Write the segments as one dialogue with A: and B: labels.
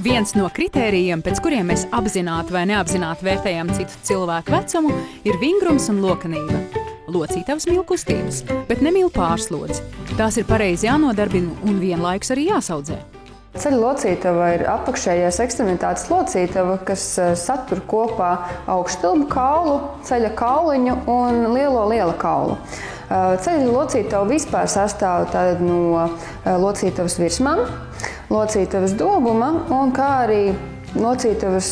A: Viens no kritērijiem, pēc kuriem mēs apzināti vai neapzināti vērtējam citu cilvēku vecumu, ir vingrums un lokanība. Locītavas mīl kustības, bet nemīl pārslodzi. Tās ir pareizi jānodarbina un vienlaikus arī jāsaudzē.
B: Ceļa locītava ir apakšējais ekstremitātes locītava, kas satur kopā augšstilbu kaulu, ceļa kauliņu un liela kaulu. Ceļa locītava vispār sastāv no locītavas virsmām, locītavas dobuma un kā arī locītavas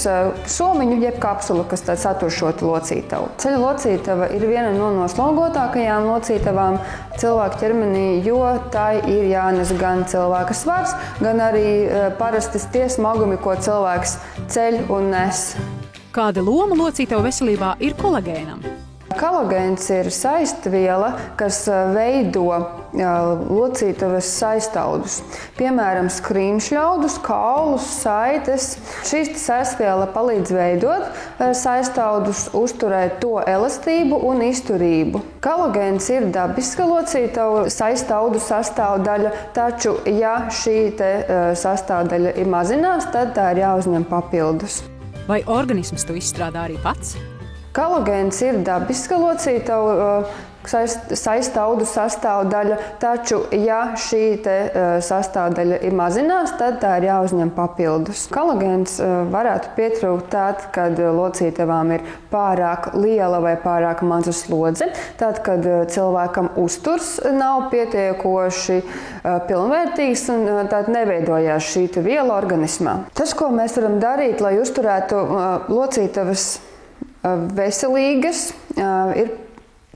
B: somiņu, jeb kapsulu, kas satur šo locītavu. Ceļa locītava ir viena no noslogotākajām locītavām cilvēka ķermenī, jo tai ir jānes gan cilvēka svars, gan arī parasti tie smagumi, ko cilvēks ceļ un nes.
A: Kāda loma locītavu veselībā ir kolagēnam?
B: Kolagēns ir saistviela, kas veido locītavas saistaudus. Piemēram, skrīmšļaudus, kaulus, saites. Šīs saistviela palīdz veidot saistaudus, uzturēt to elastību un izturību. Kolagēns ir dabiska locītavu saistaudu sastāvdaļa, taču, ja šī sastāvdaļa ir mazinās, tad tā ir jāuzņem papildus.
A: Vai organisms to izstrādā arī pats?
B: Kolagēns ir dabiska locītavu saistaudu sastāvdaļa, taču, ja šī sastāvdaļa ir mazinās, tad tā ir jāuzņem papildus. Kolagēns varētu pietrūkt tad, kad locītavām ir pārāk liela vai pārāk maza slodze, tad, kad cilvēkam uzturs nav pietiekoši pilnvērtīgs un tad neveidojās šī viela organismā. Tas, ko mēs varam darīt, lai uzturētu locītavas veselīgas, ir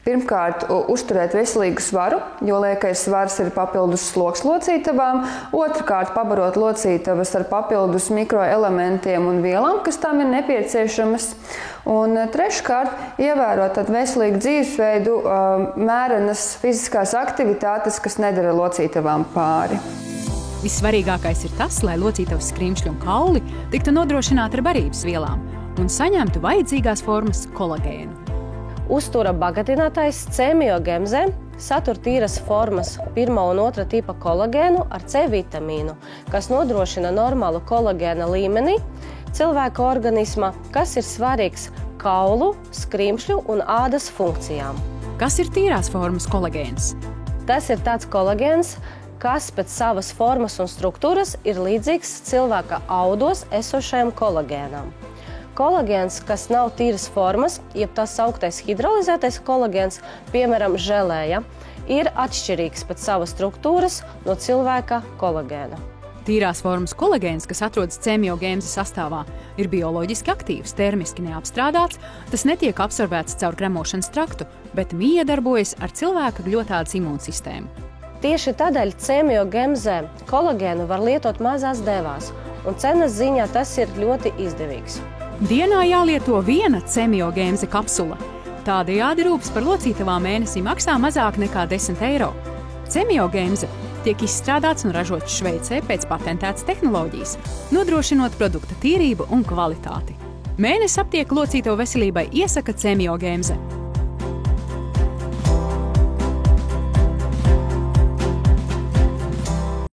B: pirmkārt uzturēt veselīgu svaru, jo liekais svars ir papildus sloks locītavām. Otrkārt, pabarot locītavas ar papildus mikroelementiem un vielām, kas tām ir nepieciešamas. Un treškārt, ievērot veselīgu dzīvesveidu, mērenas fiziskās aktivitātes, kas nedara locītavām pāri.
A: Vissvarīgākais ir tas, lai locītavas skrīmšļi un kauli tiktu nodrošināti ar barības vielām un saņemtu vajadzīgās formas kolagēnu.
C: Uztura bagātinātais C-miogemze satur tīras formas 1. un 2. tipa kolagēnu ar C vitamīnu, kas nodrošina normālu kolagēna līmeni cilvēka organisma, kas ir svarīgs kaulu, skrīmšļu un ādas funkcijām.
A: Kas ir tīrās formas kolagēns?
C: Tas ir tāds kolagēns, kas pēc savas formas un struktūras ir līdzīgs cilvēka audos esošajam kolagēnam. Kolagēns, kas nav tīras formas, jeb tas augtais hidrolizētais kolagēns, piemēram, želēja, ir atšķirīgs pēc savas struktūras no cilvēka kolagēna.
A: Tīrās formas kolagēns, kas atrodas C-miogemzes sastāvā, ir bioloģiski aktīvs, termiski neapstrādāts, tas netiek absorbēts caur gremošanas traktu, bet miedarbojas ar cilvēka gļotādes imūnsistēmu.
C: Tieši tādēļ C-miogemzē kolagēnu var lietot mazās devās, un cenas ziņā tas ir ļoti izdevīgs.
A: Dienā jālieto viena C-miogemze kapsula. Tādējādi rūpes par locītavām mēnesī maksā mazāk nekā 10 eiro. C-miogemze tiek izstrādāts un ražots Šveicē pēc patentētas tehnoloģijas, nodrošinot produkta tīrību un kvalitāti. Mēnesi aptieku locītavu veselībai iesaka C-miogemze.